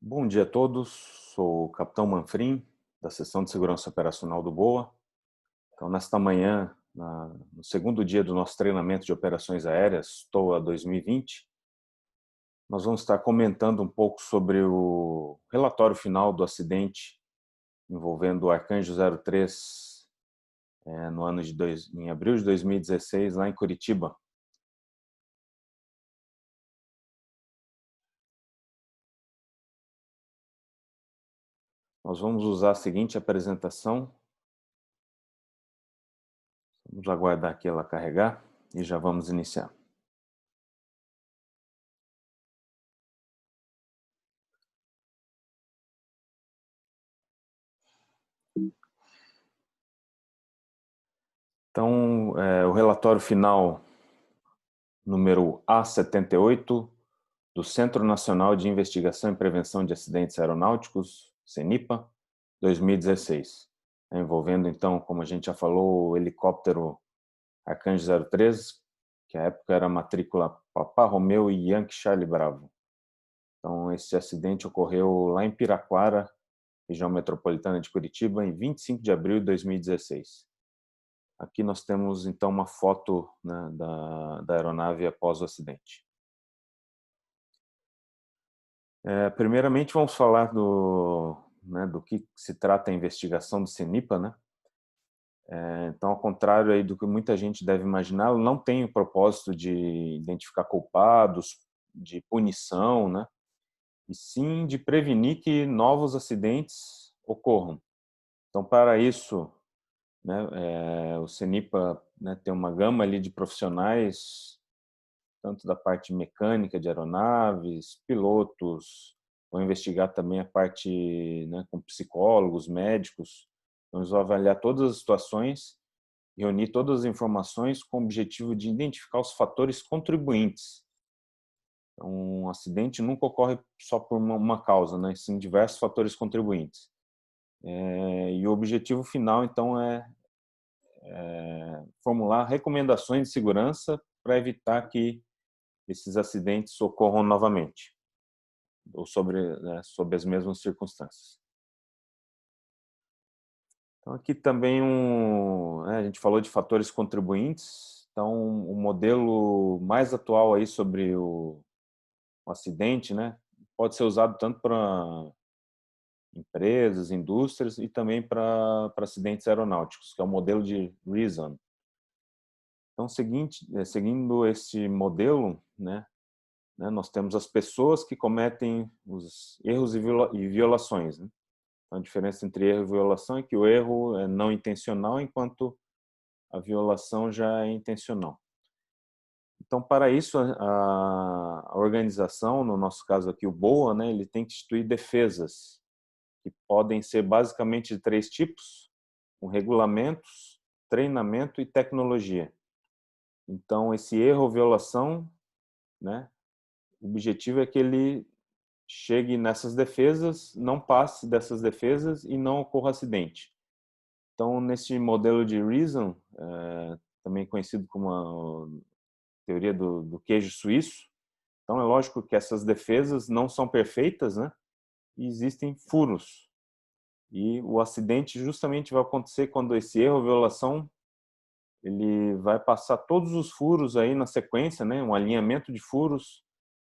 Bom dia a todos, sou o Capitão Manfrim, da Seção de Segurança Operacional do BOA. Então, nesta manhã, no segundo dia do nosso treinamento de operações aéreas, TOA 2020, nós vamos estar comentando um pouco sobre o relatório final do acidente envolvendo o Arcanjo 03 no em abril de 2016, lá em Curitiba. Nós vamos usar a seguinte apresentação. Vamos aguardar aqui ela carregar e já vamos iniciar. Então, o relatório final número A78 do Centro Nacional de Investigação e Prevenção de Acidentes Aeronáuticos, CENIPA, 2016, envolvendo então, como a gente já falou, o helicóptero Arcanjo 03, que à época era a matrícula Papa Romeo e Yankee Charlie Bravo. Então, esse acidente ocorreu lá em Piraquara, região metropolitana de Curitiba, em 25 de abril de 2016. Aqui nós temos então uma foto, né, da aeronave após o acidente. Primeiramente vamos falar do que se trata a investigação do CENIPA, né? Então, ao contrário aí do que muita gente deve imaginar, ela não tem o propósito de identificar culpados, de punição, né? E sim de prevenir que novos acidentes ocorram. Então, para isso, né, o CENIPA, né, tem uma gama ali de profissionais, tanto da parte mecânica de aeronaves, pilotos, vão investigar também a parte, né, com psicólogos, médicos. Então, eles vão avaliar todas as situações, reunir todas as informações com o objetivo de identificar os fatores contribuintes. Então, um acidente nunca ocorre só por uma causa, né? Sim, diversos fatores contribuintes. E o objetivo final, então, é formular recomendações de segurança para evitar que esses acidentes ocorram novamente, ou sobre as mesmas circunstâncias. Então, aqui também a gente falou de fatores contribuintes. Então, o modelo mais atual aí sobre o acidente, né, pode ser usado tanto para empresas, indústrias e também para acidentes aeronáuticos, que é o modelo de Reason. Então, seguindo esse modelo, né, nós temos as pessoas que cometem os erros e violações, né? Então, a diferença entre erro e violação é que o erro é não intencional, enquanto a violação já é intencional. Então, para isso, a organização, no nosso caso aqui o BOA, né, ele tem que instituir defesas, que podem ser basicamente de 3 tipos, com regulamentos, treinamento e tecnologia. Então, esse erro ou violação, né, o objetivo é que ele chegue nessas defesas, não passe dessas defesas e não ocorra acidente. Então, nesse modelo de Reason, também conhecido como a teoria do queijo suíço, então é lógico que essas defesas não são perfeitas, né? E existem furos. E o acidente justamente vai acontecer quando esse erro ou violação ele vai passar todos os furos aí na sequência, né? Um alinhamento de furos,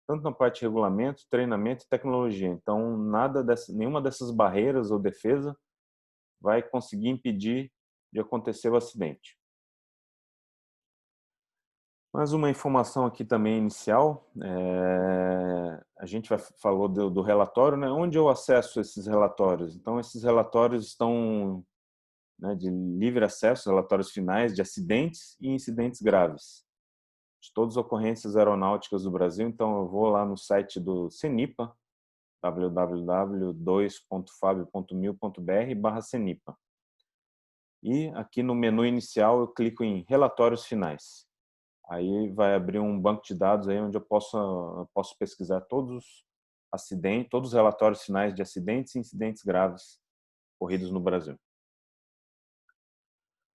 tanto na parte de regulamento, treinamento e tecnologia. Então, nenhuma dessas barreiras ou defesa vai conseguir impedir de acontecer o acidente. Mais uma informação aqui também inicial, a gente falou do relatório, né? Onde eu acesso esses relatórios? Então, esses relatórios estão, né, de livre acesso, relatórios finais de acidentes e incidentes graves, de todas as ocorrências aeronáuticas do Brasil. Então, eu vou lá no site do CENIPA, www.2.fabio.mil.br/CENIPA. E aqui no menu inicial eu clico em relatórios finais. Aí vai abrir um banco de dados aí onde eu posso pesquisar todos os acidentes, todos os relatórios finais de acidentes e incidentes graves ocorridos no Brasil.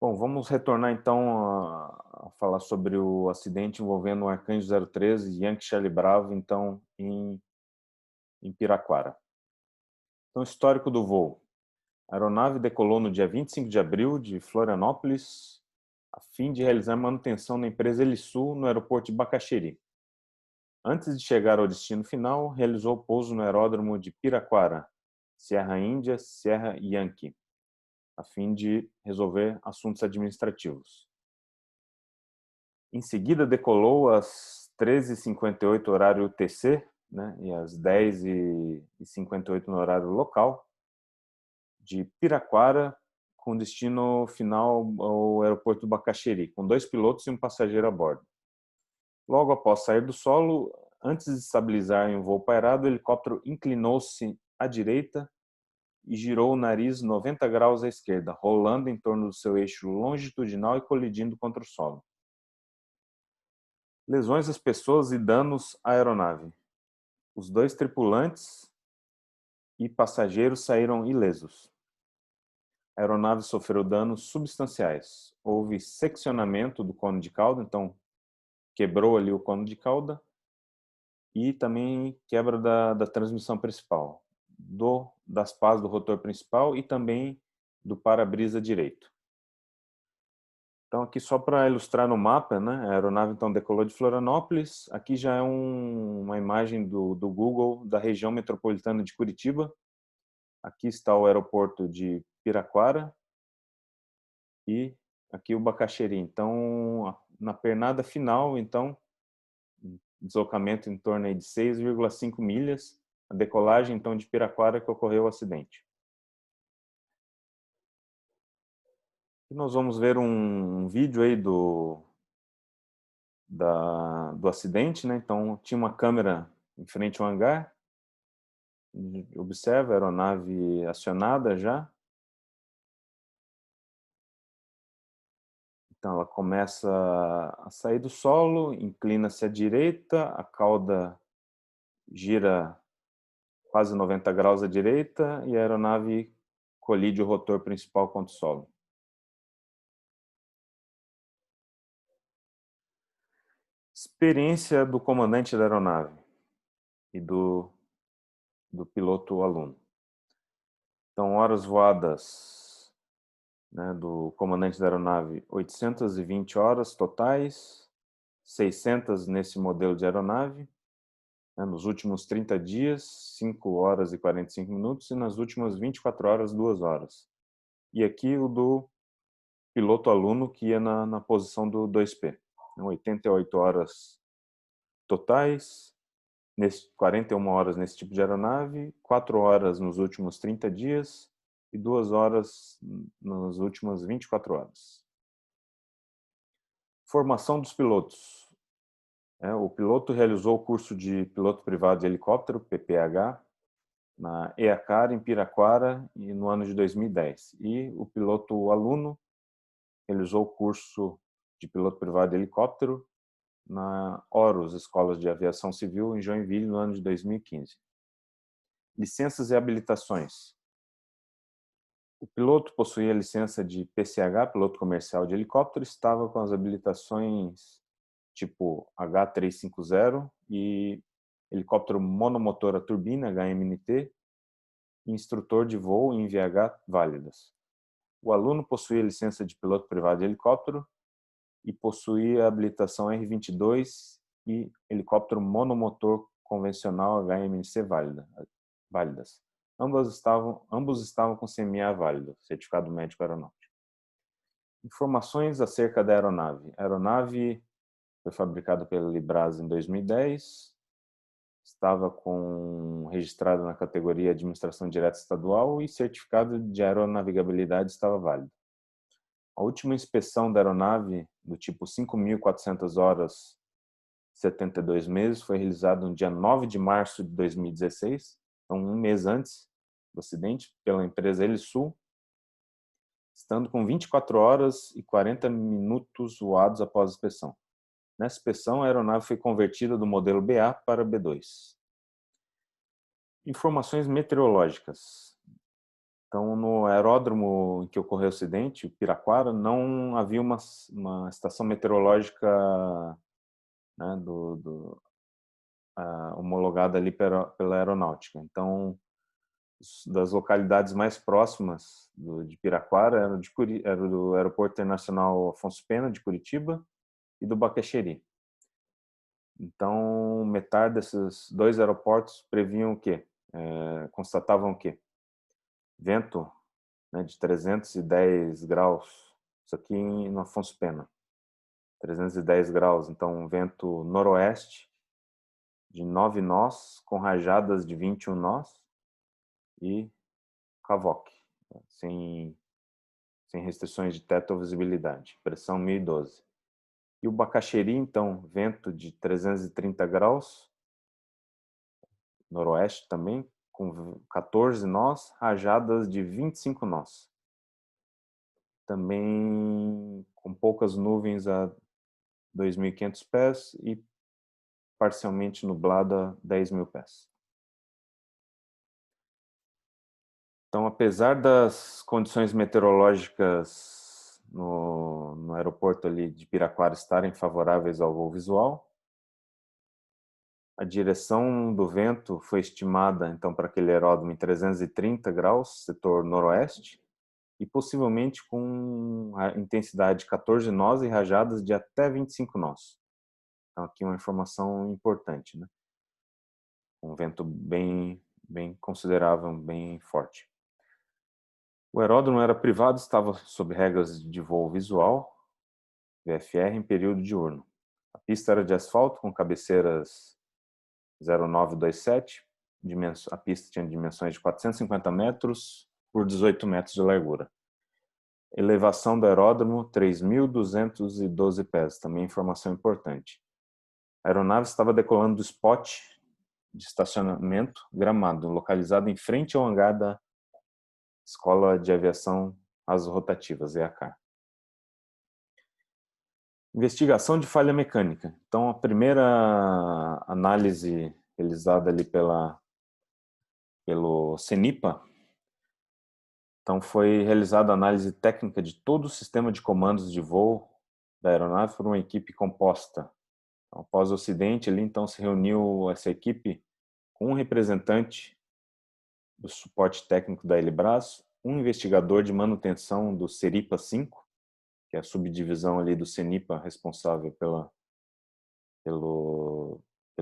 Bom, vamos retornar então a falar sobre o acidente envolvendo o Arcanjo 03 e Yankee Charlie Bravo, então em Piraquara. Então, histórico do voo. A aeronave decolou no dia 25 de abril de Florianópolis, a fim de realizar manutenção na empresa Helisul no aeroporto de Bacaxeri. Antes de chegar ao destino final, realizou pouso no aeródromo de Piraquara, Sierra Índia, Sierra Yankee, a fim de resolver assuntos administrativos. Em seguida, decolou às 13h58 horário UTC, né, e às 10h58 no horário local, de Piraquara, com destino final ao aeroporto do Bacaxeri, com 2 pilotos e um passageiro a bordo. Logo após sair do solo, antes de estabilizar em um voo pairado, o helicóptero inclinou-se à direita e girou o nariz 90 graus à esquerda, rolando em torno do seu eixo longitudinal e colidindo contra o solo. Lesões às pessoas e danos à aeronave. Os 2 tripulantes e passageiros saíram ilesos. A aeronave sofreu danos substanciais. Houve seccionamento do cone de cauda, então quebrou ali o cone de cauda, e também quebra da transmissão principal, das pás do rotor principal e também do para-brisa direito. Então, aqui só para ilustrar no mapa, né, a aeronave então decolou de Florianópolis. Aqui já é uma imagem do Google da região metropolitana de Curitiba. Aqui está o aeroporto de Piraquara e aqui o Bacaxeri. Então, na pernada final, então, deslocamento em torno aí de 6,5 milhas, a decolagem então de Piraquara que ocorreu o acidente. E nós vamos ver um vídeo aí do acidente, né? Então tinha uma câmera em frente ao hangar, observa a aeronave acionada já. Então ela começa a sair do solo, inclina-se à direita, a cauda gira quase 90 graus à direita e a aeronave colide o rotor principal contra o solo. Experiência do comandante da aeronave e do piloto aluno. Então, horas voadas, né, do comandante da aeronave, 820 horas totais, 600 nesse modelo de aeronave, né, nos últimos 30 dias, 5 horas e 45 minutos, e nas últimas 24 horas, 2 horas. E aqui o do piloto aluno, que ia na posição do 2P. Então, 88 horas totais, 41 horas nesse tipo de aeronave, 4 horas nos últimos 30 dias e 2 horas nas últimas 24 horas. Formação dos pilotos. O piloto realizou o curso de piloto privado de helicóptero, PPH, na EACAR, em Piraquara, no ano de 2010. E o piloto aluno realizou o curso de piloto privado de helicóptero na OROS, Escolas de Aviação Civil, em Joinville, no ano de 2015. Licenças e habilitações. O piloto possuía a licença de PCH, piloto comercial de helicóptero, estava com as habilitações tipo H350 e helicóptero monomotor a turbina, HMNT, e instrutor de voo em VH válidas. O aluno possuía licença de piloto privado de helicóptero e possuía a habilitação R22 e helicóptero monomotor convencional HMC válidas. Ambos estavam com CMA válido, Certificado Médico Aeronáutico. Informações acerca da aeronave. A aeronave foi fabricada pela Libras em 2010, estava registrada na categoria Administração Direta Estadual e certificado de aeronavegabilidade estava válido. A última inspeção da aeronave, do tipo 5.400 horas, 72 meses, foi realizada no dia 9 de março de 2016, então um mês antes do acidente, pela empresa Helisul, estando com 24 horas e 40 minutos voados após a inspeção. Nessa inspeção, a aeronave foi convertida do modelo BA para B2. Informações meteorológicas. Então, no aeródromo em que ocorreu o acidente, o Piraquara, não havia uma estação meteorológica, né, homologada ali pela aeronáutica. Então, das localidades mais próximas de Piraquara era do Aeroporto Internacional Afonso Pena, de Curitiba, e do Bacaxeri. Então, metade desses dois aeroportos previam o quê? Constatavam o quê? Vento, né, de 310 graus, isso aqui no Afonso Pena, 310 graus, então vento noroeste de 9 nós, com rajadas de 21 nós e CAVOC, sem restrições de teto ou visibilidade, pressão 1012. E o Bacaxeri, então, vento de 330 graus, noroeste também, com 14 nós, rajadas de 25 nós. Também com poucas nuvens a 2.500 pés e parcialmente nublada a 10.000 pés. Então, apesar das condições meteorológicas no aeroporto ali de Piraquara estarem favoráveis ao voo visual, a direção do vento foi estimada, então, para aquele aeródromo em 330 graus, setor noroeste, e possivelmente com a intensidade de 14 nós e rajadas de até 25 nós. Então, aqui uma informação importante, né? Um vento bem considerável, bem forte. O aeródromo era privado, estava sob regras de voo visual, VFR, em período diurno. A pista era de asfalto com cabeceiras 0927, a pista tinha dimensões de 450 metros por 18 metros de largura. Elevação do aeródromo, 3.212 pés, também informação importante. A aeronave estava decolando do spot de estacionamento Gramado, localizado em frente ao hangar da Escola de Aviação Asas Rotativas, EACAR. Investigação de falha mecânica. Então, a primeira análise realizada ali pelo CENIPA, então foi realizada a análise técnica de todo o sistema de comandos de voo da aeronave por uma equipe composta. Então, após o acidente, ali então se reuniu essa equipe com um representante do suporte técnico da Elibras, um investigador de manutenção do CERIPA 5, que é a subdivisão ali do CENIPA responsável pelo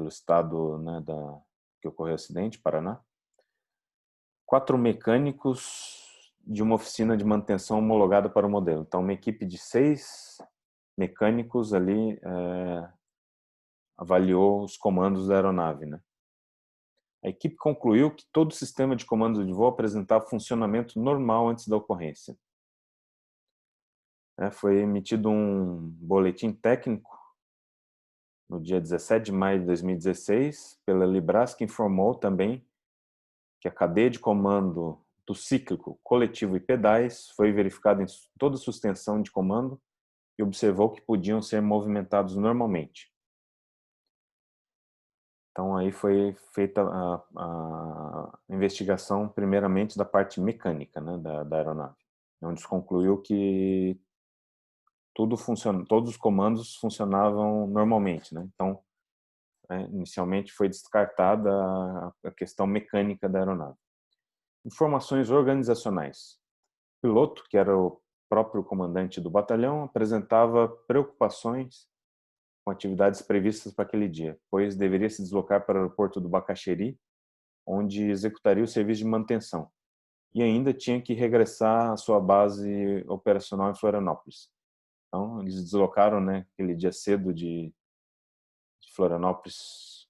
estado, né, que ocorreu o acidente, Paraná. 4 mecânicos de uma oficina de manutenção homologada para o modelo. Então, uma equipe de 6 mecânicos ali avaliou os comandos da aeronave, né? A equipe concluiu que todo o sistema de comando de voo apresentava funcionamento normal antes da ocorrência. Foi emitido um boletim técnico no dia 17 de maio de 2016 pela Libras, que informou também que a cadeia de comando do cíclico, coletivo e pedais foi verificada em toda a sustentação de comando e observou que podiam ser movimentados normalmente. Então, aí foi feita a investigação, primeiramente, da parte mecânica, né, da aeronave, onde se concluiu que todos os comandos funcionavam normalmente, né? Então, inicialmente foi descartada a questão mecânica da aeronave. Informações organizacionais. O piloto, que era o próprio comandante do batalhão, apresentava preocupações com atividades previstas para aquele dia, pois deveria se deslocar para o aeroporto do Bacaxeri, onde executaria o serviço de manutenção, e ainda tinha que regressar à sua base operacional em Florianópolis. Então, eles deslocaram, né, aquele dia cedo de Florianópolis,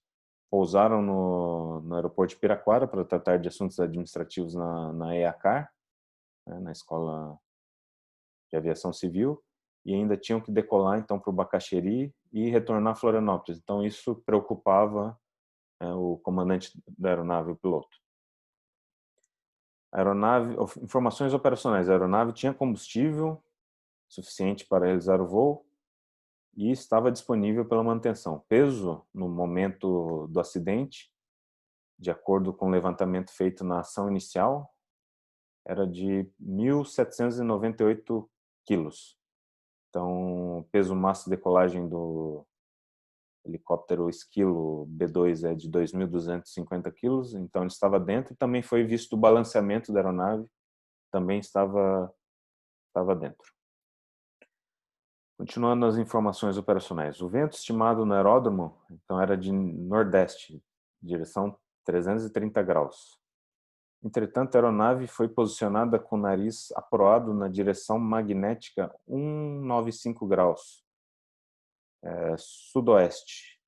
pousaram no aeroporto de Piraquara para tratar de assuntos administrativos na EACAR, né, na Escola de Aviação Civil, e ainda tinham que decolar então para o Bacaxeri e retornar a Florianópolis. Então isso preocupava o comandante da aeronave, o piloto. Informações operacionais: a aeronave tinha combustível suficiente para realizar o voo e estava disponível pela manutenção. Peso no momento do acidente, de acordo com o levantamento feito na ação inicial, era de 1.798 quilos. Então, o peso máximo de decolagem do helicóptero Esquilo B2 é de 2.250 quilos, então ele estava dentro. Também foi visto o balanceamento da aeronave, também estava dentro. Continuando as informações operacionais. O vento estimado no aeródromo, então, era de nordeste, direção 330 graus. Entretanto, a aeronave foi posicionada com o nariz aproado na direção magnética 195 graus, sudoeste.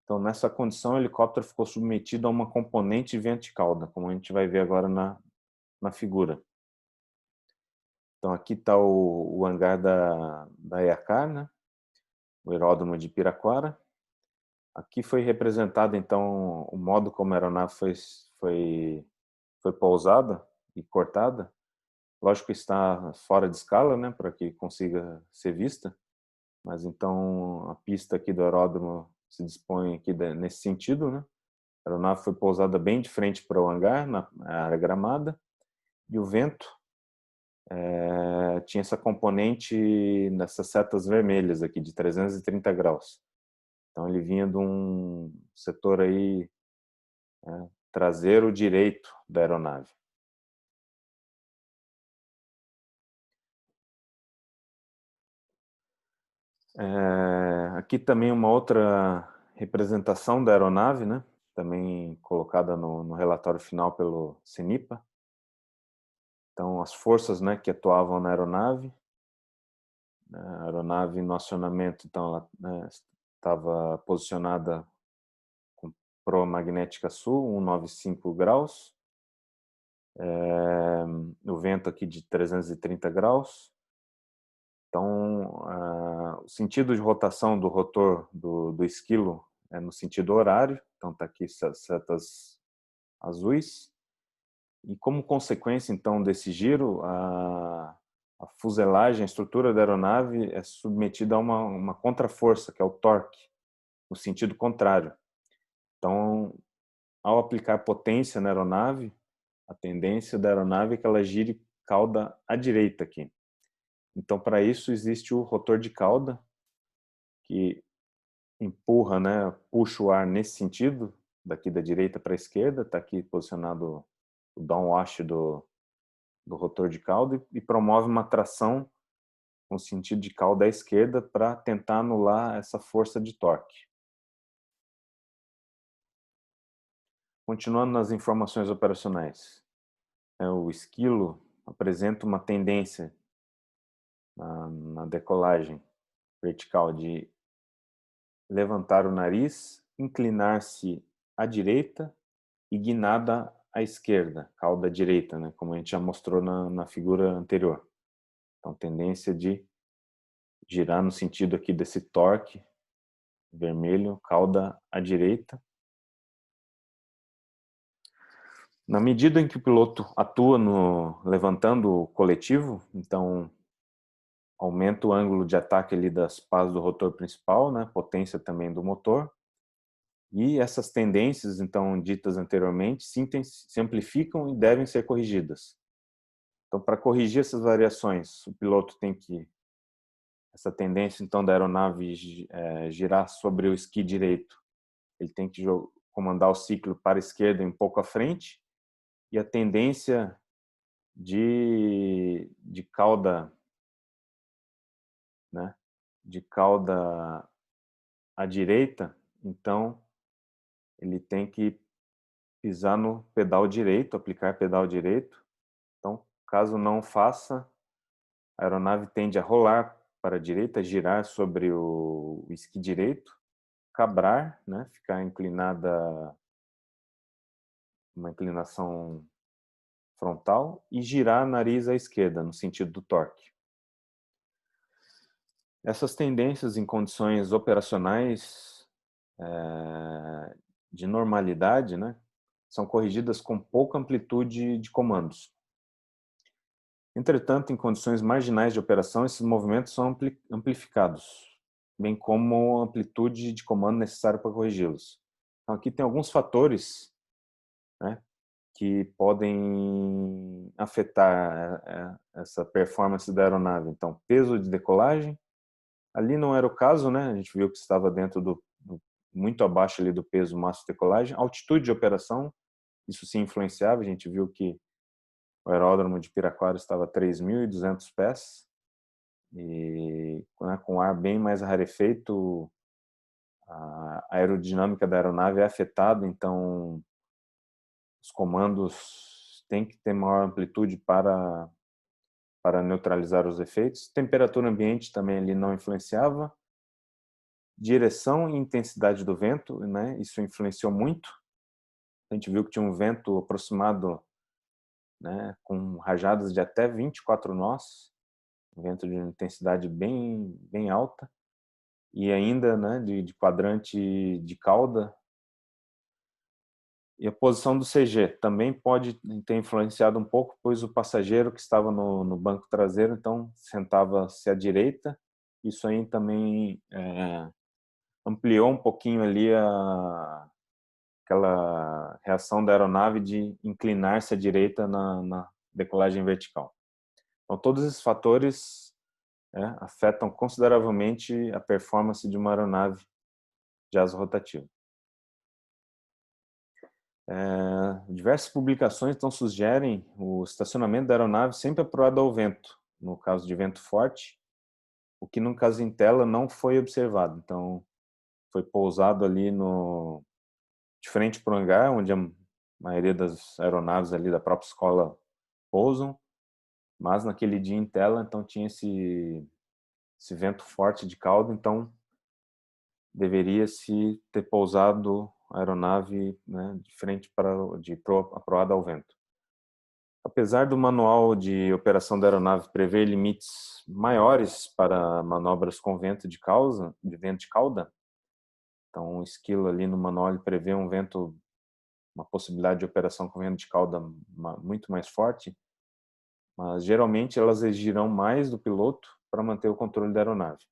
Então, nessa condição, o helicóptero ficou submetido a uma componente vento e cauda, como a gente vai ver agora na figura. Então, aqui está o hangar da EACAR, né? O aeródromo de Piraquara. Aqui foi representado, então, o modo como a aeronave foi pousada e cortada. Lógico que está fora de escala, né, para que consiga ser vista, mas então a pista aqui do aeródromo se dispõe aqui nesse sentido, né? A aeronave foi pousada bem de frente para o hangar, na área gramada, e o vento tinha essa componente nessas setas vermelhas aqui, de 330 graus. Então ele vinha de um setor aí traseiro direito da aeronave. Aqui também uma outra representação da aeronave, né? Também colocada no relatório final pelo CENIPA. Então, as forças, né, que atuavam na aeronave. A aeronave no acionamento, então, ela, né, estava posicionada com proa magnética sul, 195 graus. O vento aqui de 330 graus. Então, o sentido de rotação do rotor do esquilo é no sentido horário. Então, está aqui setas azuis. E como consequência, então, desse giro, a fuselagem, a estrutura da aeronave é submetida a uma contraforça, que é o torque, no sentido contrário. Então, ao aplicar potência na aeronave, a tendência da aeronave é que ela gire cauda à direita aqui. Então, para isso, existe o rotor de cauda, que empurra, né, puxa o ar nesse sentido, daqui da direita para a esquerda. Está aqui posicionado o downwash do rotor de cauda e promove uma tração com sentido de cauda à esquerda para tentar anular essa força de torque. Continuando nas informações operacionais. O esquilo apresenta uma tendência na decolagem vertical de levantar o nariz, inclinar-se à direita e guinada à esquerda, cauda à direita, né, como a gente já mostrou na figura anterior. Então, tendência de girar no sentido aqui desse torque vermelho, cauda à direita. Na medida em que o piloto atua levantando o coletivo, então aumenta o ângulo de ataque ali das pás do rotor principal, né, potência também do motor. E essas tendências, então, ditas anteriormente, se amplificam e devem ser corrigidas. Então, para corrigir essas variações, o piloto tem que, essa tendência, então, da aeronave girar sobre o esqui direito, ele tem que comandar o ciclo para a esquerda um pouco à frente, e a tendência de cauda, né, de cauda à direita, então ele tem que pisar no pedal direito, aplicar pedal direito. Então, caso não faça, a aeronave tende a rolar para a direita, girar sobre o esqui direito, cabrar, né, ficar inclinada, uma inclinação frontal, e girar nariz à esquerda, no sentido do torque. Essas tendências em condições operacionais de normalidade, né, são corrigidas com pouca amplitude de comandos. Entretanto, em condições marginais de operação, esses movimentos são amplificados, bem como a amplitude de comando necessária para corrigi-los. Então, aqui tem alguns fatores, né, que podem afetar essa performance da aeronave. Então, peso de decolagem. Ali não era o caso, né? A gente viu que estava dentro do muito abaixo ali do peso máximo de decolagem. Altitude de operação, isso sim influenciava. A gente viu que o aeródromo de Piraquara estava a 3.200 pés e, né, com ar bem mais rarefeito, a aerodinâmica da aeronave é afetada, então os comandos têm que ter maior amplitude para neutralizar os efeitos. Temperatura ambiente também ali não influenciava. Direção e intensidade do vento, né? Isso influenciou muito. A gente viu que tinha um vento aproximado, né, com rajadas de até 24 nós, um vento de intensidade bem alta, e ainda, né, de quadrante de cauda. E a posição do CG também pode ter influenciado um pouco, pois o passageiro que estava no banco traseiro, então, sentava-se à direita. Isso aí também ampliou um pouquinho ali aquela reação da aeronave de inclinar-se à direita na decolagem vertical. Então, todos esses fatores afetam consideravelmente a performance de uma aeronave de asa rotativa. Diversas publicações então sugerem o estacionamento da aeronave sempre aproado ao vento, no caso de vento forte, o que no caso em tela não foi observado. Então, foi pousado ali de frente para o hangar, onde a maioria das aeronaves ali da própria escola pousam, mas naquele dia em tela, então tinha esse vento forte de cauda, então deveria-se ter pousado a aeronave, né, de frente aproada ao vento. Apesar do manual de operação da aeronave prever limites maiores para manobras com vento de cauda, então o esquilo ali no manual prevê uma possibilidade de operação com vento de cauda muito mais forte, mas geralmente elas exigirão mais do piloto para manter o controle da aeronave.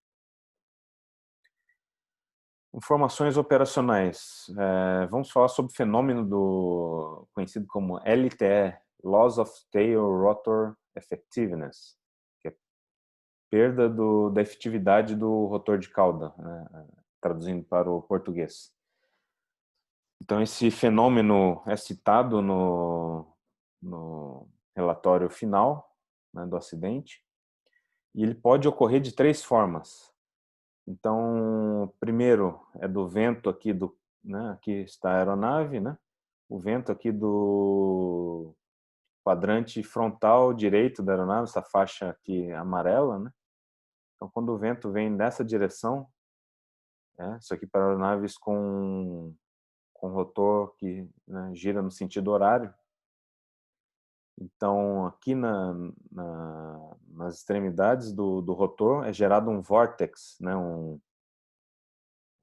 Informações operacionais. Vamos falar sobre o fenômeno conhecido como LTE, Loss of Tail Rotor Effectiveness, que é perda da efetividade do rotor de cauda, né, traduzindo para o português. Então, esse fenômeno é citado no relatório final, né, do acidente, e ele pode ocorrer de 3 formas. Então, primeiro é do vento aqui né, aqui está a aeronave, né? O vento aqui do quadrante frontal direito da aeronave, essa faixa aqui amarela, né? Então, quando o vento vem nessa direção, isso aqui para aeronaves com rotor que, né, gira no sentido horário. Então, aqui nas extremidades do rotor é gerado um vórtex, né, uma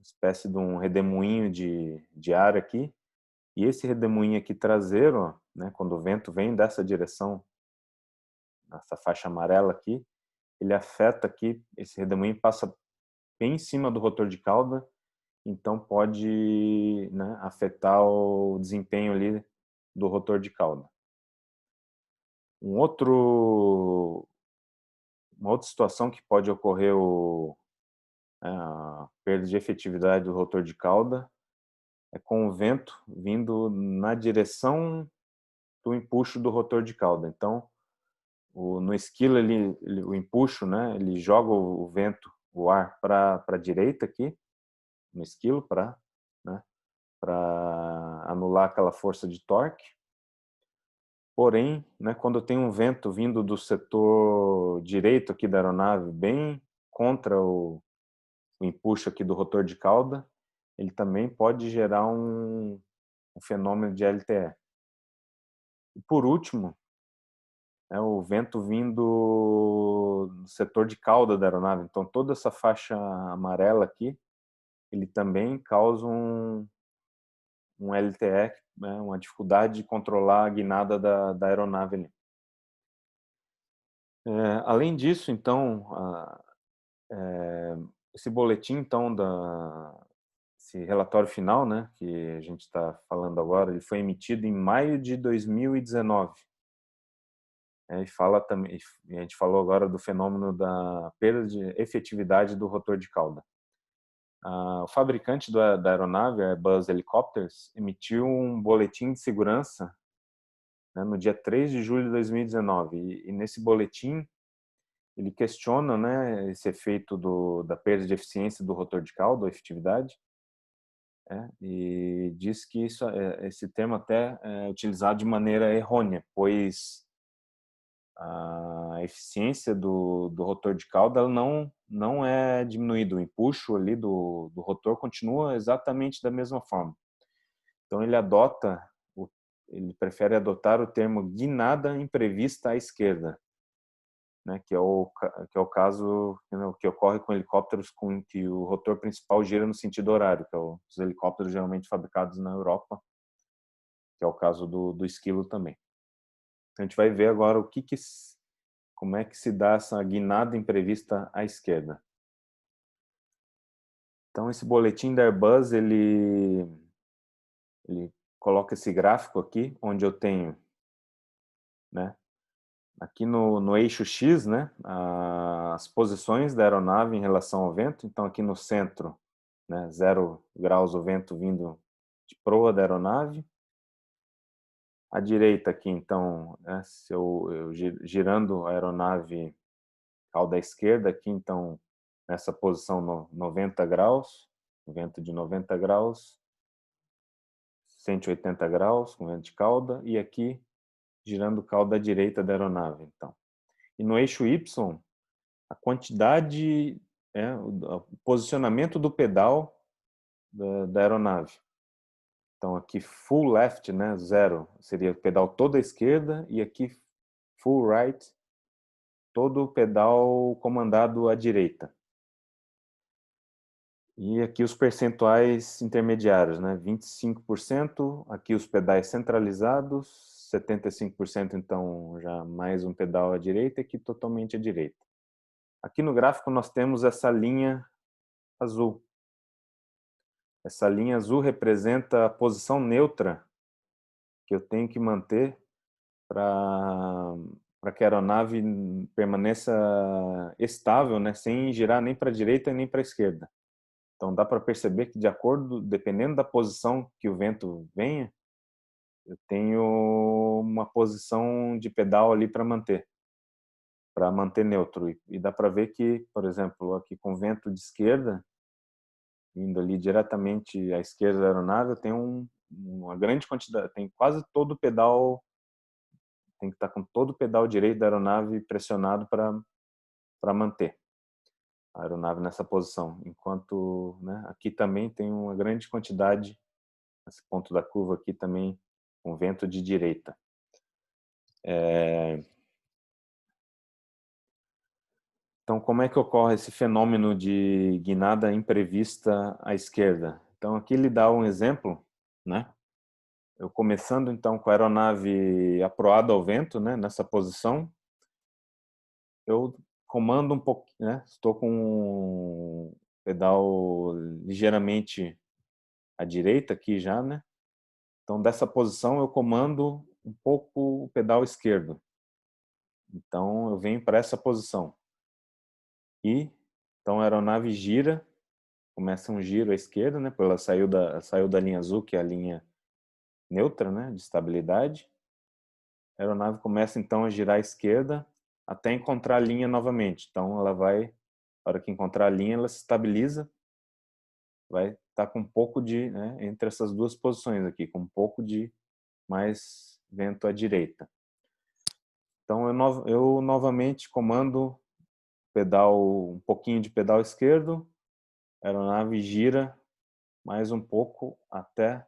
espécie de um redemoinho de ar aqui. E esse redemoinho aqui traseiro, né, quando o vento vem dessa direção, nessa faixa amarela aqui, ele afeta aqui, esse redemoinho passa bem em cima do rotor de cauda, então pode, né, afetar o desempenho ali do rotor de cauda. Uma outra situação que pode ocorrer a perda de efetividade do rotor de cauda é com o vento vindo na direção do empuxo do rotor de cauda. Então, no esquilo, o empuxo, né, ele joga o vento, o ar para a direita aqui, no esquilo, né, para anular aquela força de torque. Porém, né, quando tem um vento vindo do setor direito aqui da aeronave, bem contra o empuxo aqui do rotor de cauda, ele também pode gerar um fenômeno de LTE. E por último, o vento vindo do setor de cauda da aeronave. Então, toda essa faixa amarela aqui, ele também causa um LTE, né, uma dificuldade de controlar a guinada da aeronave ali. Além disso, então, esse boletim, então, esse relatório final, né, que a gente está falando agora, ele foi emitido em maio de 2019. E fala também, a gente falou agora do fenômeno da perda de efetividade do rotor de cauda. O fabricante da aeronave, a Airbus Helicopters, emitiu um boletim de segurança, né, no dia 3 de julho de 2019. E nesse boletim, ele questiona, né, esse efeito da perda de eficiência do rotor de cauda, a efetividade, e diz que esse termo até é utilizado de maneira errônea, pois a eficiência do rotor de cauda não é diminuído. O empuxo ali do rotor continua exatamente da mesma forma. Então ele prefere adotar o termo guinada imprevista à esquerda, né, que é o caso, né, que ocorre com helicópteros com que o rotor principal gira no sentido horário, que é os helicópteros geralmente fabricados na Europa, que é o caso do Esquilo também. Então a gente vai ver agora como é que se dá essa guinada imprevista à esquerda. Então esse boletim da Airbus, ele coloca esse gráfico aqui, onde eu tenho, né, aqui no eixo X, né, as posições da aeronave em relação ao vento. Então aqui no centro, né, 0 graus o vento vindo de proa da aeronave. À direita aqui, então, né, se eu girando a aeronave cauda à esquerda aqui, então, nessa posição 90 graus, vento de 90 graus, 180 graus com vento de cauda, e aqui girando cauda à direita da aeronave, então. E no eixo Y, a quantidade, o posicionamento do pedal da aeronave. Então aqui full left, né, 0, seria o pedal todo à esquerda, e aqui full right, todo o pedal comandado à direita. E aqui os percentuais intermediários, né, 25%, aqui os pedais centralizados, 75% então já mais um pedal à direita, e aqui totalmente à direita. Aqui no gráfico nós temos essa linha azul. Essa linha azul representa a posição neutra que eu tenho que manter para que a aeronave permaneça estável, né, sem girar nem para a direita nem para a esquerda. Então dá para perceber que dependendo da posição que o vento venha, eu tenho uma posição de pedal ali para manter neutro. E dá para ver que, por exemplo, aqui com vento de esquerda, indo ali diretamente à esquerda da aeronave, eu tenho uma grande quantidade, tem quase todo o pedal, tem que estar com todo o pedal direito da aeronave pressionado para manter a aeronave nessa posição. Enquanto, né, aqui também tem uma grande quantidade, nesse ponto da curva aqui também, com vento de direita. Então, como é que ocorre esse fenômeno de guinada imprevista à esquerda? Então, aqui ele dá um exemplo, né? Eu começando então com a aeronave aproada ao vento, né, nessa posição, eu comando um pouco, né? Estou com o pedal ligeiramente à direita aqui já, né? Então dessa posição eu comando um pouco o pedal esquerdo. Então eu venho para essa posição. E então a aeronave gira, começa um giro à esquerda, né? Porque ela saiu da linha azul, que é a linha neutra, né, de estabilidade. A aeronave começa então a girar à esquerda até encontrar a linha novamente. Então ela vai, na hora que encontrar a linha, ela se estabiliza, vai estar com um pouco de, né, entre essas duas posições aqui, com um pouco de mais vento à direita. Então eu novamente comando um pouquinho de pedal esquerdo, a aeronave gira mais um pouco até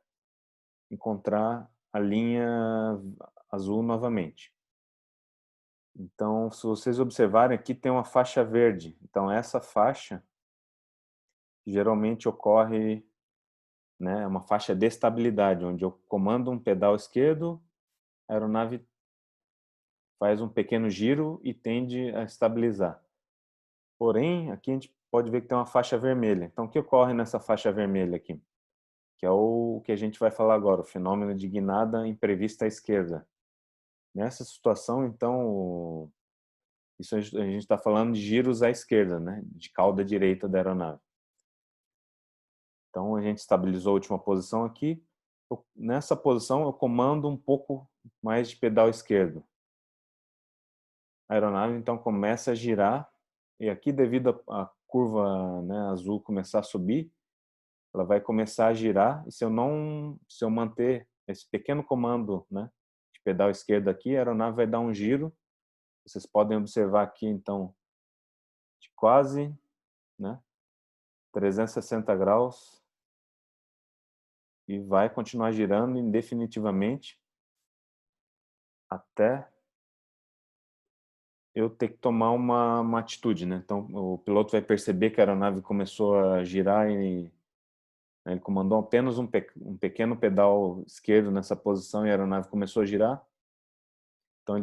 encontrar a linha azul novamente. Então, se vocês observarem, aqui tem uma faixa verde. Então, essa faixa geralmente ocorre, né, uma faixa de estabilidade, onde eu comando um pedal esquerdo, a aeronave faz um pequeno giro e tende a estabilizar. Porém, aqui a gente pode ver que tem uma faixa vermelha. Então, o que ocorre nessa faixa vermelha aqui? Que é o que a gente vai falar agora, o fenômeno de guinada imprevista à esquerda. Nessa situação, então, isso a gente está falando de giros à esquerda, né? De cauda direita da aeronave. Então, a gente estabilizou a última posição aqui. Nessa posição, eu comando um pouco mais de pedal esquerdo. A aeronave, então, começa a girar. E aqui, devido à curva, né, azul começar a subir, ela vai começar a girar. E se eu manter esse pequeno comando, né, de pedal esquerdo aqui, a aeronave vai dar um giro. Vocês podem observar aqui, então, de quase, né, 360 graus, e vai continuar girando indefinitivamente até eu ter que tomar uma atitude, né? Então, o piloto vai perceber que a aeronave começou a girar e, né, ele comandou apenas um pequeno pedal esquerdo nessa posição e a aeronave começou a girar. Então,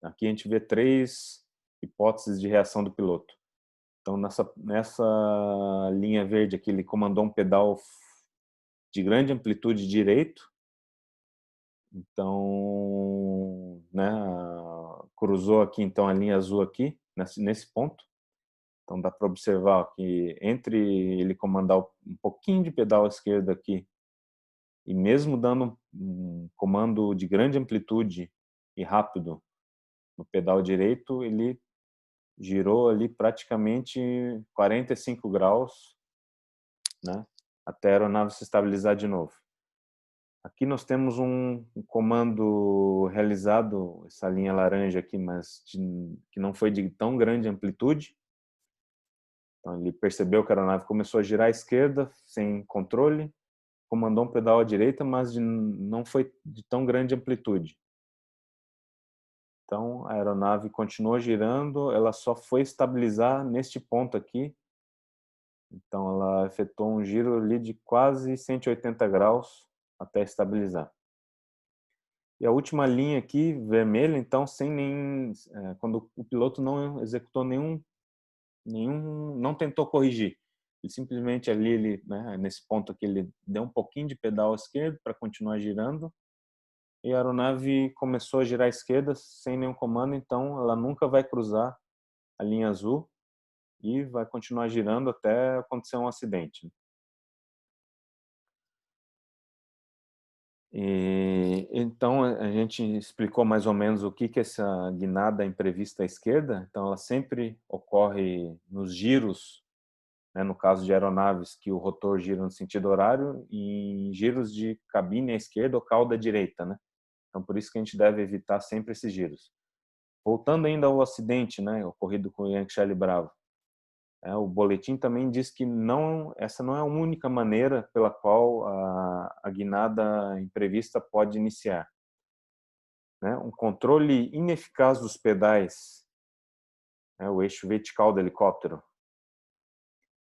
aqui a gente vê 3 hipóteses de reação do piloto. Então, nessa linha verde aqui, ele comandou um pedal de grande amplitude direito. Então, né, cruzou aqui então a linha azul aqui, nesse ponto. Então dá para observar que entre ele comandar um pouquinho de pedal à esquerda aqui e mesmo dando um comando de grande amplitude e rápido no pedal direito, ele girou ali praticamente 45 graus, né, até a aeronave se estabilizar de novo. Aqui nós temos um comando realizado, essa linha laranja aqui, mas que não foi de tão grande amplitude. Então ele percebeu que a aeronave começou a girar à esquerda, sem controle, comandou um pedal à direita, mas não foi de tão grande amplitude. Então a aeronave continuou girando, ela só foi estabilizar neste ponto aqui. Então ela efetuou um giro ali de quase 180 graus até estabilizar. E a última linha aqui, vermelha, então, quando o piloto não executou não tentou corrigir. Ele simplesmente ali, né, nesse ponto aqui, ele deu um pouquinho de pedal à esquerda para continuar girando. E a aeronave começou a girar à esquerda sem nenhum comando, então ela nunca vai cruzar a linha azul e vai continuar girando até acontecer um acidente. E, então a gente explicou mais ou menos o que é essa guinada imprevista à esquerda. Então ela sempre ocorre nos giros, né, no caso de aeronaves que o rotor gira no sentido horário, e em giros de cabine à esquerda ou cauda à direita, né? Então por isso que a gente deve evitar sempre esses giros. Voltando ainda ao acidente, né, ocorrido com o Yankee Charlie Bravo. O boletim também diz que essa não é a única maneira pela qual a guinada imprevista pode iniciar. Né? Um controle ineficaz dos pedais, né, o eixo vertical do helicóptero,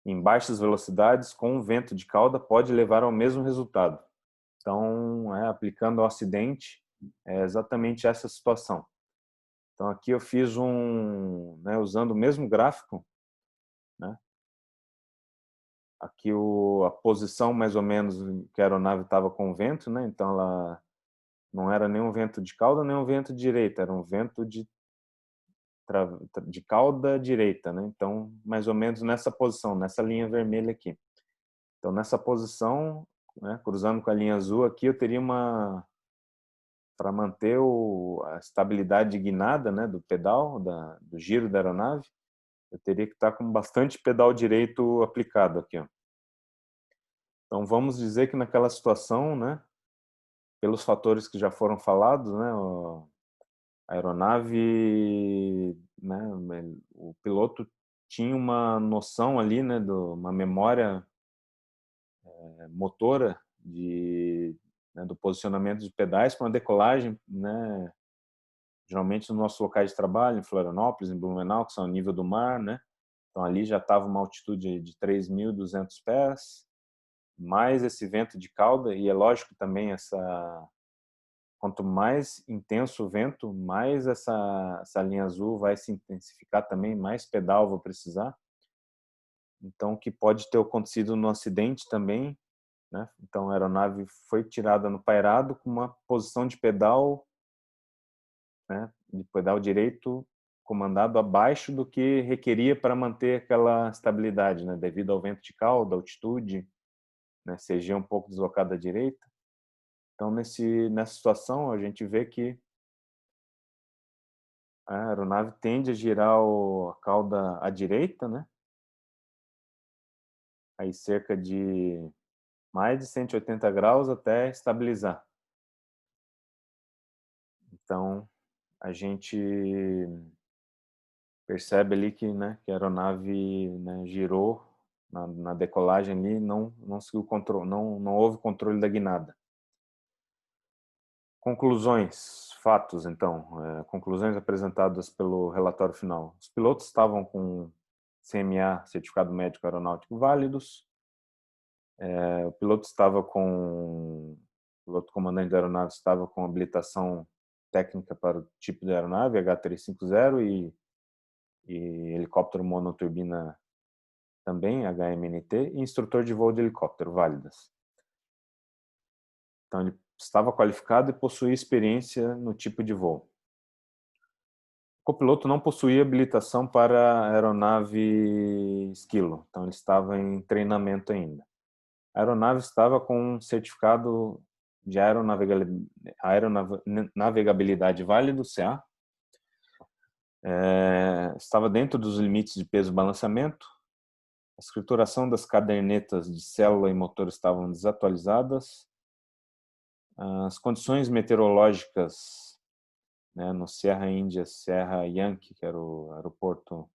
em baixas velocidades com o vento de cauda pode levar ao mesmo resultado. Então, aplicando ao acidente, é exatamente essa situação. Então, aqui eu fiz usando o mesmo gráfico, né? Aqui a posição mais ou menos que a aeronave estava com vento, né? Então ela não era nem um vento de cauda nem um vento de direita, era um vento de cauda direita, né? Então mais ou menos nessa posição, nessa linha vermelha aqui. Então nessa posição, né, cruzando com a linha azul aqui, eu teria para manter a estabilidade de guinada, né, do pedal, do giro da aeronave, eu teria que estar com bastante pedal direito aplicado aqui, ó. Então vamos dizer que naquela situação, né, pelos fatores que já foram falados, né, a aeronave, né, o piloto tinha uma noção ali, né, uma memória motora né, do posicionamento de pedais para uma decolagem, né, geralmente nos nossos locais de trabalho, em Florianópolis, em Blumenau, que são a nível do mar, né, então ali já estava uma altitude de 3.200 pés, mais esse vento de cauda, e é lógico também quanto mais intenso o vento, mais essa linha azul vai se intensificar também, mais pedal vou precisar. Então, o que pode ter acontecido no acidente também, né? Então, a aeronave foi tirada no pairado com uma posição de pedal, né, de pedal direito comandado abaixo do que requeria para manter aquela estabilidade, né, devido ao vento de cauda, altitude. né, CG um pouco deslocado à direita. Então, nessa situação, a gente vê que a aeronave tende a girar a cauda à direita, né? Aí cerca de mais de 180 graus até estabilizar. Então, a gente percebe ali que, né, que a aeronave, né, girou na decolagem ali, não seguiu controle, não houve controle da guinada. Conclusões, fatos, então, conclusões apresentadas pelo relatório final. Os pilotos estavam com CMA, Certificado Médico Aeronáutico, válidos. O piloto comandante da aeronave estava com habilitação técnica para o tipo de aeronave, H350, e helicóptero monoturbina também, HMNT, e instrutor de voo de helicóptero, válidas. Então, ele estava qualificado e possuía experiência no tipo de voo. O copiloto não possuía habilitação para aeronave esquilo, então ele estava em treinamento ainda. A aeronave estava com um certificado de aeronavegabilidade válido, CA. Estava dentro dos limites de peso e balanceamento. A escrituração das cadernetas de célula e motor estavam desatualizadas. As condições meteorológicas, né, no Serra Índia, Serra Yankee, que era o aeroporto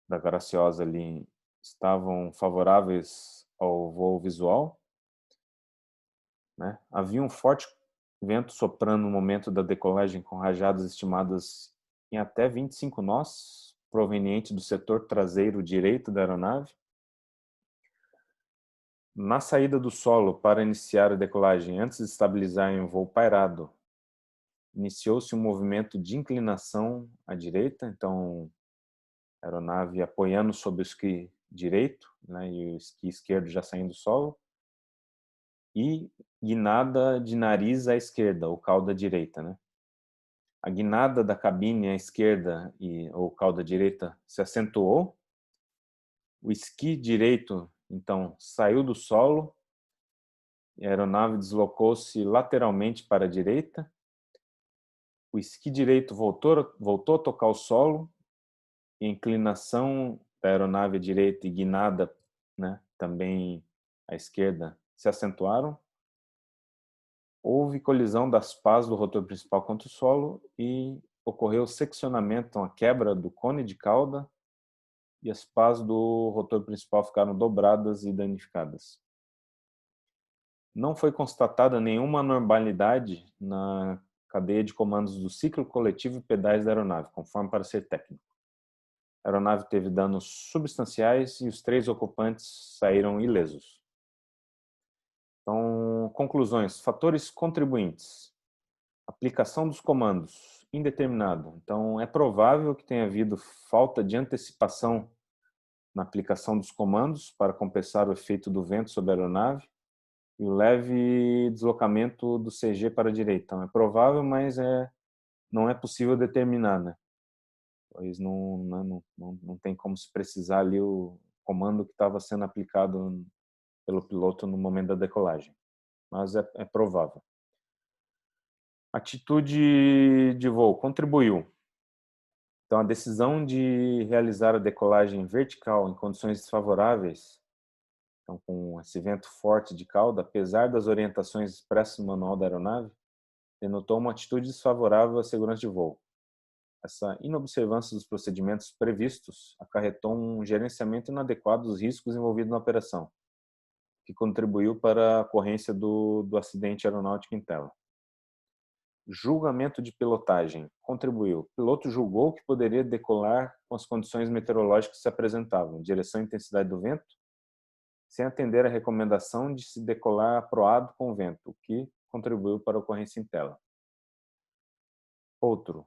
da Graciosa ali, estavam favoráveis ao voo visual, né? Havia um forte vento soprando no momento da decolagem com rajadas estimadas em até 25 nós, proveniente do setor traseiro direito da aeronave. Na saída do solo para iniciar a decolagem, antes de estabilizar em um voo pairado, iniciou-se um movimento de inclinação à direita, então a aeronave apoiando sobre o esqui direito, né, e o esqui esquerdo já saindo do solo, e guinada de nariz à esquerda, ou cauda direita, né? A guinada da cabine à esquerda ou cauda direita se acentuou, o esqui direito, então, saiu do solo, a aeronave deslocou-se lateralmente para a direita, o esqui direito voltou a tocar o solo, e a inclinação da aeronave à direita e guinada, né, também à esquerda, se acentuaram. Houve colisão das pás do rotor principal contra o solo e ocorreu seccionamento, a quebra do cone de cauda, e as pás do rotor principal ficaram dobradas e danificadas. Não foi constatada nenhuma anormalidade na cadeia de comandos do ciclo coletivo e pedais da aeronave, conforme parecer técnico. A aeronave teve danos substanciais e os 3 ocupantes saíram ilesos. Então, conclusões. Fatores contribuintes. Aplicação dos comandos, indeterminado. Então, é provável que tenha havido falta de antecipação na aplicação dos comandos para compensar o efeito do vento sobre a aeronave e o leve deslocamento do CG para a direita. Então, é provável, mas não é possível determinar, né? Pois não tem como se precisar ali o comando que estava sendo aplicado pelo piloto no momento da decolagem. Mas é provável. Atitude de voo contribuiu. Então, a decisão de realizar a decolagem vertical em condições desfavoráveis, então com esse vento forte de cauda, apesar das orientações expressas no manual da aeronave, denotou uma atitude desfavorável à segurança de voo. Essa inobservância dos procedimentos previstos acarretou um gerenciamento inadequado dos riscos envolvidos na operação, que contribuiu para a ocorrência do acidente aeronáutico em tela. Julgamento de pilotagem contribuiu. O piloto julgou que poderia decolar com as condições meteorológicas que se apresentavam, direção e intensidade do vento, sem atender à recomendação de se decolar aproado com o vento, o que contribuiu para a ocorrência em tela. Outro,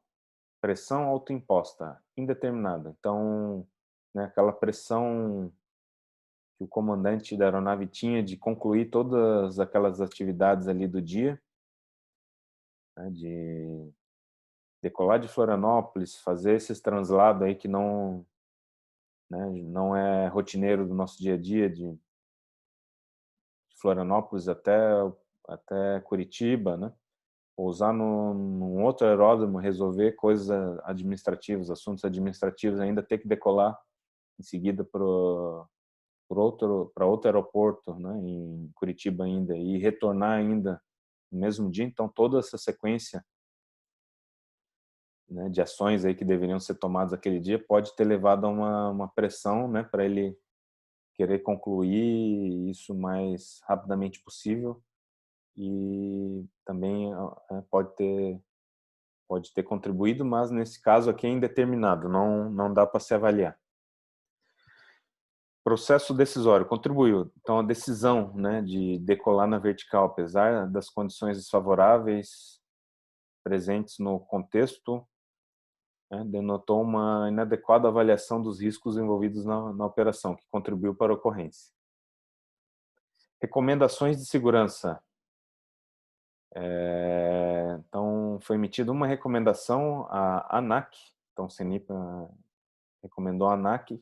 pressão autoimposta, indeterminada. Então, né, aquela pressão que o comandante da aeronave tinha de concluir todas aquelas atividades ali do dia, né, de decolar de Florianópolis, fazer esses translados aí que não, né, não é rotineiro do nosso dia a dia, de Florianópolis até Curitiba, né? Pousar num outro aeródromo, resolver coisas administrativas, assuntos administrativos, ainda ter que decolar em seguida para outro aeroporto, né, em Curitiba ainda, e retornar ainda no mesmo dia. Então, toda essa sequência, né, de ações aí que deveriam ser tomadas aquele dia pode ter levado a uma pressão, né, para ele querer concluir isso o mais rapidamente possível, e também pode ter contribuído, mas nesse caso aqui é indeterminado, não dá para se avaliar. Processo decisório contribuiu. Então, a decisão, né, de decolar na vertical, apesar das condições desfavoráveis presentes no contexto, né, denotou uma inadequada avaliação dos riscos envolvidos na operação, que contribuiu para a ocorrência. Recomendações de segurança. Então, foi emitida uma recomendação à ANAC, então, o CENIPA recomendou a ANAC,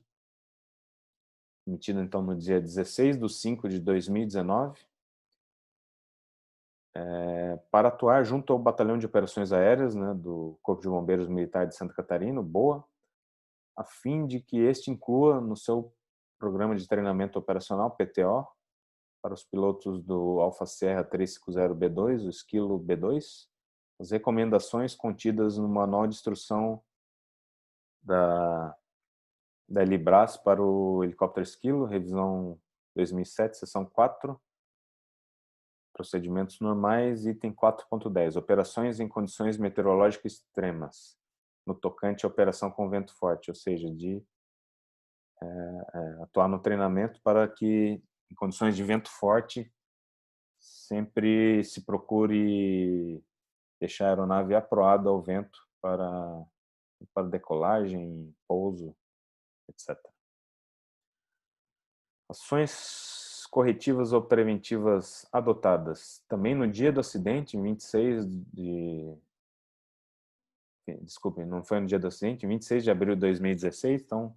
emitida então no dia 16/5/2019, para atuar junto ao Batalhão de Operações Aéreas, né, do Corpo de Bombeiros Militar de Santa Catarina, o BOA, a fim de que este inclua no seu programa de treinamento operacional, PTO, para os pilotos do Alfa Serra 350B2, o Esquilo B2, as recomendações contidas no Manual de Instrução da Libras para o helicóptero Esquilo, revisão 2007, seção 4, procedimentos normais, item 4.10, operações em condições meteorológicas extremas, no tocante à operação com vento forte, ou seja, de atuar no treinamento para que, em condições de vento forte, sempre se procure deixar a aeronave aproada ao vento para decolagem, pouso, etc. Ações corretivas ou preventivas adotadas. Também no dia do acidente, desculpe, não foi no dia do acidente, 26 de abril de 2016, então,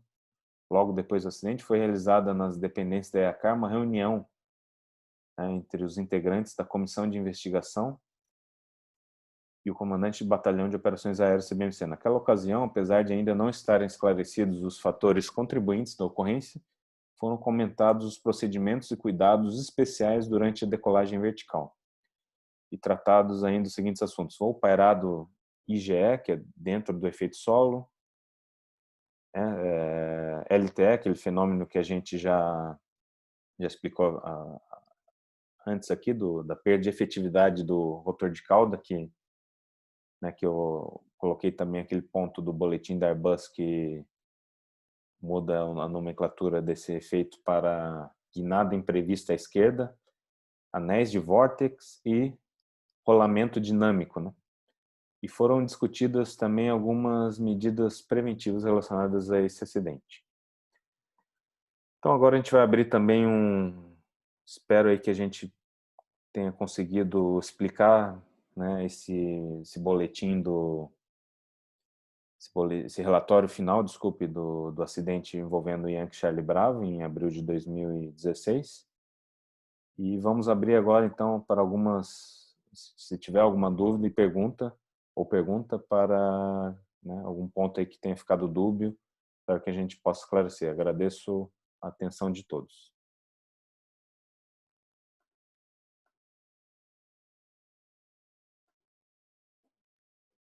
logo depois do acidente, foi realizada nas dependências da EACAR uma reunião, né, entre os integrantes da Comissão de Investigação e o comandante de Batalhão de Operações Aéreas CBMC. Naquela ocasião, apesar de ainda não estarem esclarecidos os fatores contribuintes da ocorrência, foram comentados os procedimentos e cuidados especiais durante a decolagem vertical e tratados ainda os seguintes assuntos: o pairado IGE, que é dentro do efeito solo, LTE, aquele fenômeno que a gente já explicou antes aqui, da perda de efetividade do rotor de cauda, né, que eu coloquei também aquele ponto do boletim da Airbus que muda a nomenclatura desse efeito para guinada imprevista à esquerda, anéis de vórtex e rolamento dinâmico, né? E foram discutidas também algumas medidas preventivas relacionadas a esse acidente. Então agora a gente vai abrir também espero aí que a gente tenha conseguido explicar, né, esse boletim esse relatório final, desculpe, do acidente envolvendo o Yankee Charlie Bravo em abril de 2016. E vamos abrir agora então para se tiver alguma dúvida e pergunta para, né, algum ponto aí que tenha ficado dúbio, para que a gente possa esclarecer. Agradeço a atenção de todos.